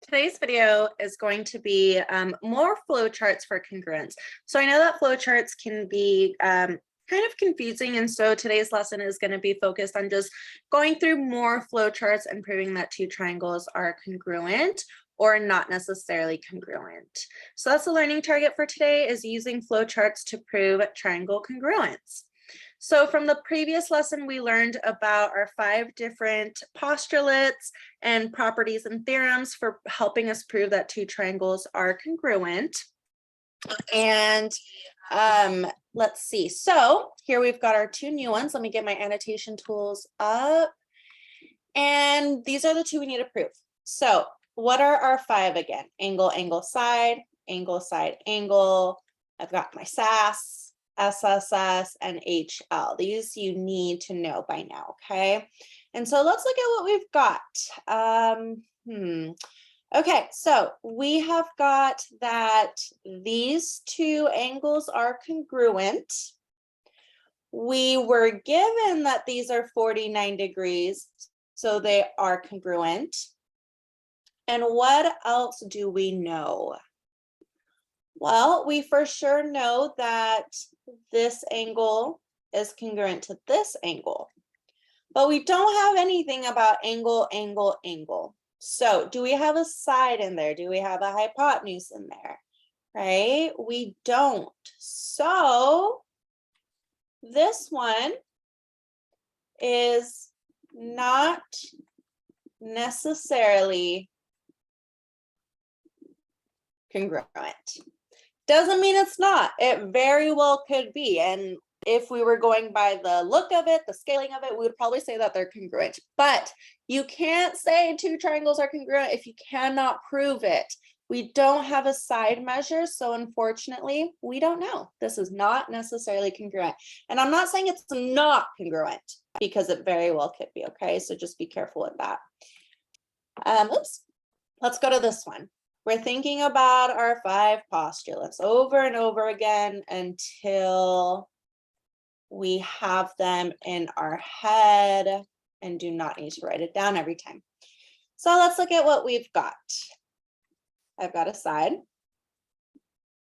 Today's video is going to be more flowcharts for congruence. So I know that flowcharts can be kind of confusing, and so today's lesson is going to be focused on just going through more flowcharts and proving that two triangles are congruent or not necessarily congruent. So that's the learning target for today, is using flowcharts to prove triangle congruence. So from the previous lesson, we learned about our 5 different postulates and properties and theorems for helping us prove that two triangles are congruent. And let's see. So here we've got our 2 new ones. Let me get my annotation tools up. And these are the 2 we need to prove. So what are our 5 again? Angle, angle, side, angle, side, angle. I've got my SAS, SSS, and HL. These you need to know by now, okay? And so let's look at what we've got. Okay, so we have got that these 2 angles are congruent. We were given that these are 49 degrees, so they are congruent. And what else do we know? Well, we for sure know that this angle is congruent to this angle, but we don't have anything about angle, angle, angle. So do we have a side in there? Do we have a hypotenuse in there? Right? We don't. So this one is not necessarily congruent. Doesn't mean it's not. It very well could be. And if we were going by the look of it, the scaling of it, we would probably say that they're congruent. But you can't say 2 triangles are congruent if you cannot prove it. We don't have a side measure, so unfortunately, we don't know. This is not necessarily congruent. And I'm not saying it's not congruent, because it very well could be, okay? So just be careful with that. Oops. Let's go to this one. We're thinking about our 5 postulates over and over again until we have them in our head and do not need to write it down every time. So let's look at what we've got. I've got a side.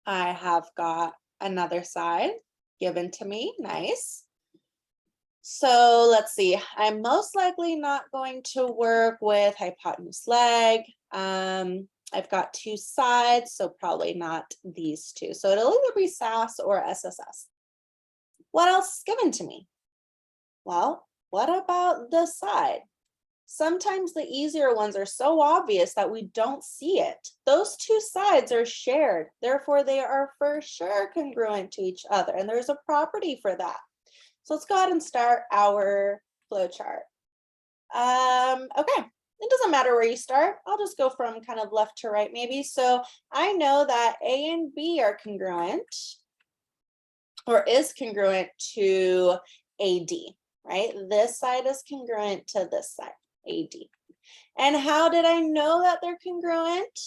I have got another side given to me. Nice. So let's see. I'm most likely not going to work with hypotenuse leg. I've got 2 sides, so probably not these 2. So it'll either be SAS or SSS. What else is given to me? Well, what about the side? Sometimes the easier ones are so obvious that we don't see it. Those 2 sides are shared. Therefore, they are for sure congruent to each other. And there's a property for that. So let's go ahead and start our flowchart. Okay. It doesn't matter where you start. I'll just go from kind of left to right maybe. So I know that A and B are congruent, or is congruent to AD, right? This side is congruent to this side, AD. And how did I know that they're congruent?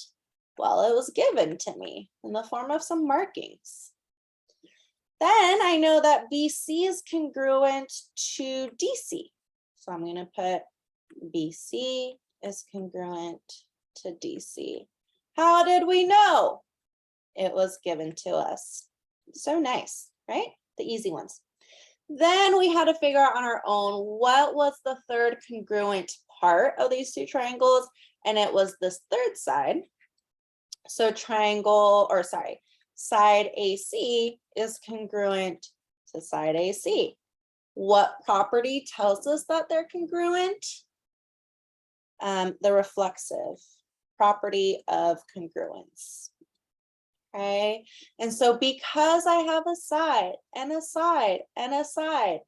Well, it was given to me in the form of some markings. Then I know that BC is congruent to DC. So I'm going to put BC is congruent to DC. How did we know? It was given to us. So nice, right? The easy ones. Then we had to figure out on our own what was the third congruent part of these 2 triangles, and it was this third side. So side AC is congruent to side AC. What property tells us that they're congruent? The reflexive property of congruence. Okay, and so because I have a side and a side and a side,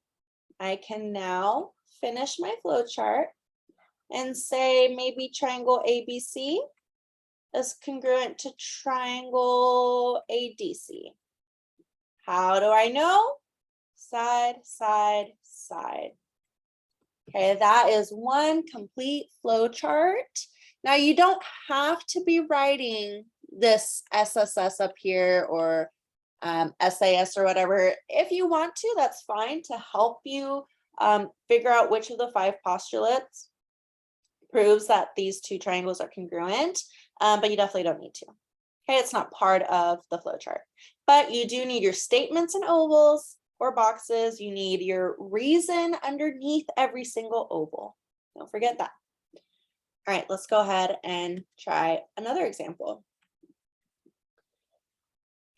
I can now finish my flowchart and say maybe triangle ABC is congruent to triangle ADC. How do I know? Side, side, side. Okay, that is one complete flowchart. Now you don't have to be writing this SSS up here or SAS or whatever. If you want to, that's fine, to help you figure out which of the 5 postulates proves that these two triangles are congruent. but you definitely don't need to. Okay, it's not part of the flow chart, but you do need your statements and ovals or boxes. You need your reason underneath every single oval. Don't forget that. All right, let's go ahead and try another example.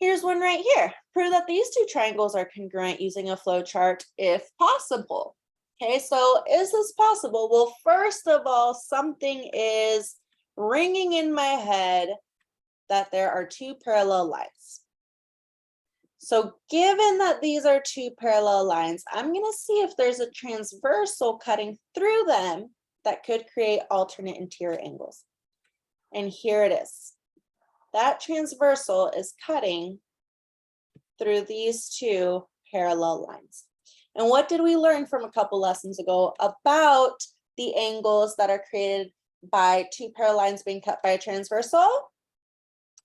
Here's one right here. Prove that these two triangles are congruent using a flow chart if possible. Okay, so is this possible? Well, first of all, something is ringing in my head that there are two parallel lines. So given that these are two parallel lines, I'm going to see if there's a transversal cutting through them that could create alternate interior angles. And here it is. That transversal is cutting through these two parallel lines. And what did we learn from a couple lessons ago about the angles that are created by two parallel lines being cut by a transversal?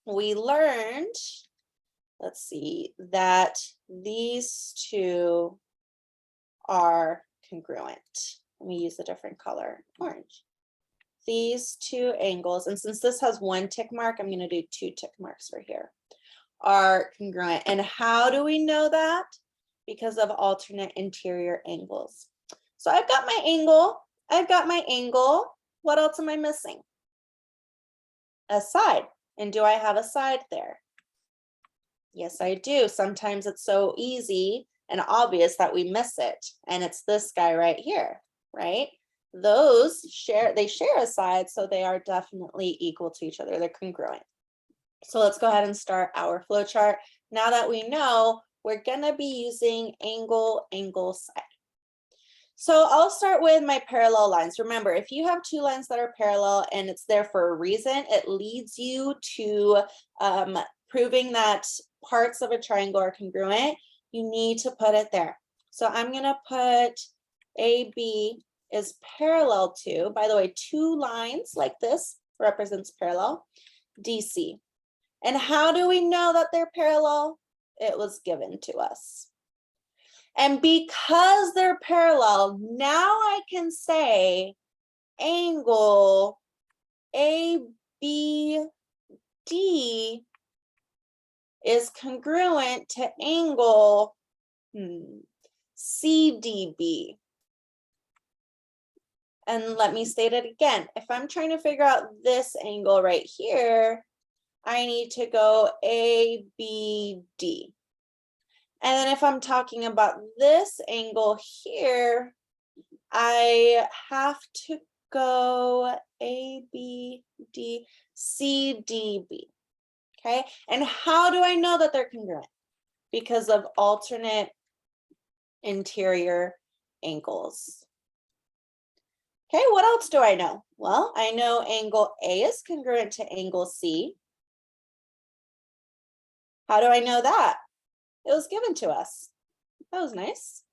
We learned, let's see, that these two are congruent. Let me use a different color, orange. These two angles, and since this has one tick mark, I'm going to do two tick marks for here, are congruent. And how do we know that? Because of alternate interior angles. So I've got my angle. I've got my angle. What else am I missing? A side. And do I have a side there? Yes, I do. Sometimes it's so easy and obvious that we miss it. And it's this guy right here, right? Those share a side, so they are definitely equal to each other. They're congruent. So let's go ahead and start our flow chart. Now that we know, we're gonna be using angle, side. So I'll start with my parallel lines. Remember, if you have two lines that are parallel and it's there for a reason, it leads you to proving that parts of a triangle are congruent. You need to put it there. So I'm gonna put AB is parallel to, by the way, two lines like this represents parallel, DC. And how do we know that they're parallel? It was given to us. And because they're parallel, now I can say angle ABD is congruent to angle CDB. And let me state it again. If I'm trying to figure out this angle right here, I need to go ABD. And then if I'm talking about this angle here, I have to go ABD, CDB. Okay, and how do I know that they're congruent? Because of alternate interior angles. Okay, what else do I know? Well, I know angle A is congruent to angle C. How do I know that? It was given to us. That was nice.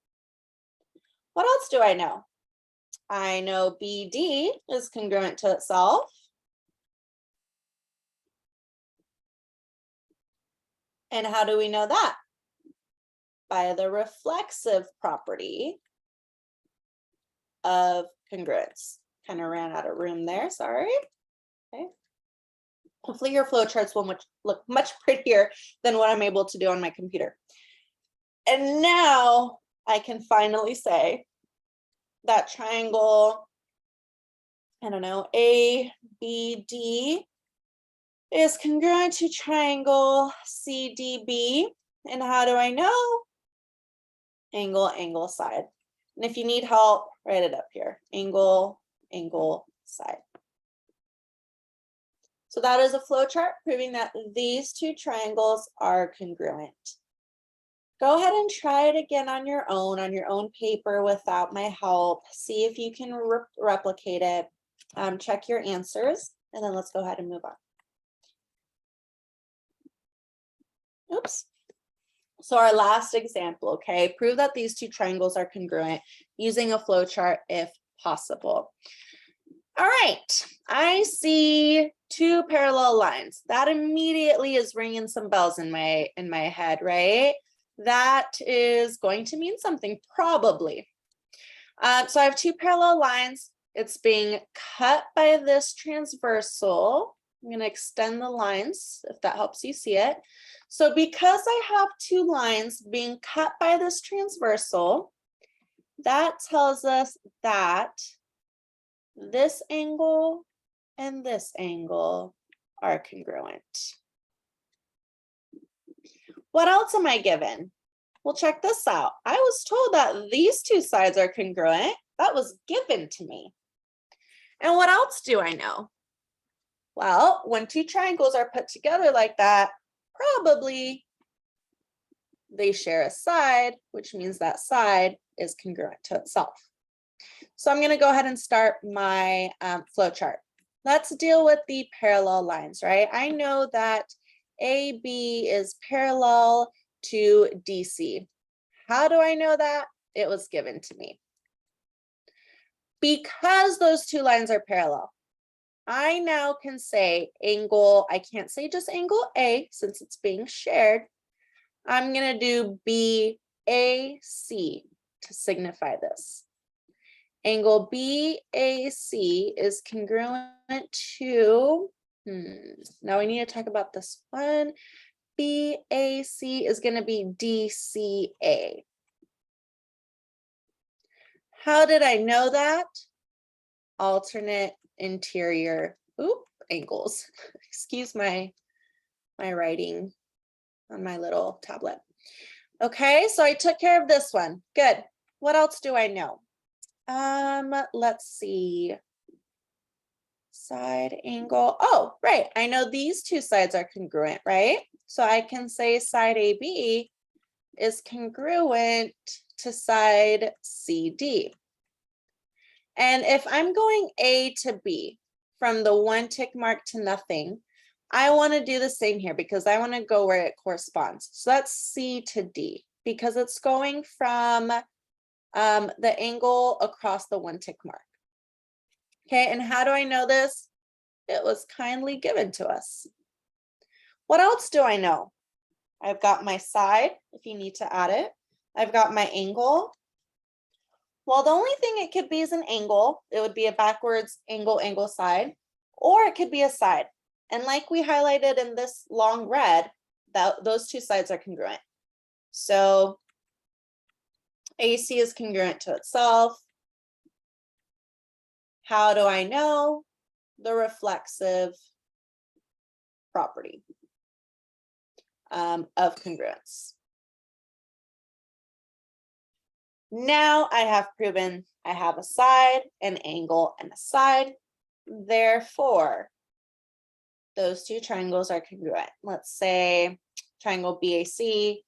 What else do I know? I know BD is congruent to itself. And how do we know that? By the reflexive property of congruence. Kind of ran out of room there, sorry. Okay. Hopefully your flowcharts will look much prettier than what I'm able to do on my computer. And now I can finally say that triangle, I don't know, ABD is congruent to triangle CDB. And how do I know? Angle, side. And if you need help, write it up here. Angle, side. So that is a flow chart proving that these two triangles are congruent. Go ahead and try it again on your own paper without my help. See if you can replicate it. Check your answers, and then let's go ahead and move on. Oops. So our last example, okay, prove that these two triangles are congruent using a flow chart if possible. All right, I see two parallel lines. That immediately is ringing some bells in my head, right? That is going to mean something, probably. So I have two parallel lines. It's being cut by this transversal, I'm going to extend the lines if that helps you see it. So because I have two lines being cut by this transversal, that tells us that this angle and this angle are congruent. What else am I given? Well, check this out. I was told that these two sides are congruent. That was given to me. And what else do I know? Well, when two triangles are put together like that, probably they share a side, which means that side is congruent to itself. So I'm going to go ahead and start my flow chart. Let's deal with the parallel lines, right? I know that AB is parallel to DC. How do I know that? It was given to me. Because those two lines are parallel, I now can say angle, I can't say just angle A since it's being shared. I'm going to do BAC to signify this. Angle BAC is congruent to, now we need to talk about this one. BAC is going to be DCA. How did I know that? Alternate interior angles. Excuse my writing on my little tablet. Okay, so I took care of this one. Good. What else do I know? Let's see. Side angle. Oh, right. I know these two sides are congruent, right? So I can say side AB is congruent to side CD. And if I'm going A to B from the one tick mark to nothing, I want to do the same here because I want to go where it corresponds. So that's C to D because it's going from the angle across the one tick mark. Okay, and how do I know this? It was kindly given to us. What else do I know? I've got my side, if you need to add it. I've got my angle. Well, the only thing it could be is an angle. It would be a backwards angle side, or it could be a side. And like we highlighted in this long red, those two sides are congruent. So AC is congruent to itself. How do I know? The reflexive property of congruence. Now I have proven I have a side, an angle, and a side. Therefore, those two triangles are congruent. Let's say triangle BAC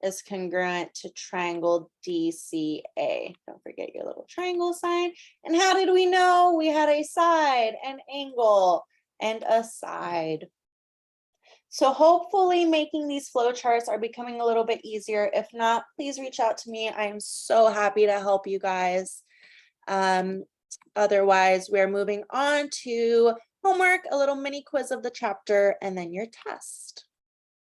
is congruent to triangle DCA. Don't forget your little triangle sign. And how did we know? We had a side, an angle, and a side. So hopefully making these flowcharts are becoming a little bit easier. If not, please reach out to me. I am so happy to help you guys. Otherwise, we're moving on to homework, a little mini quiz of the chapter, and then your test.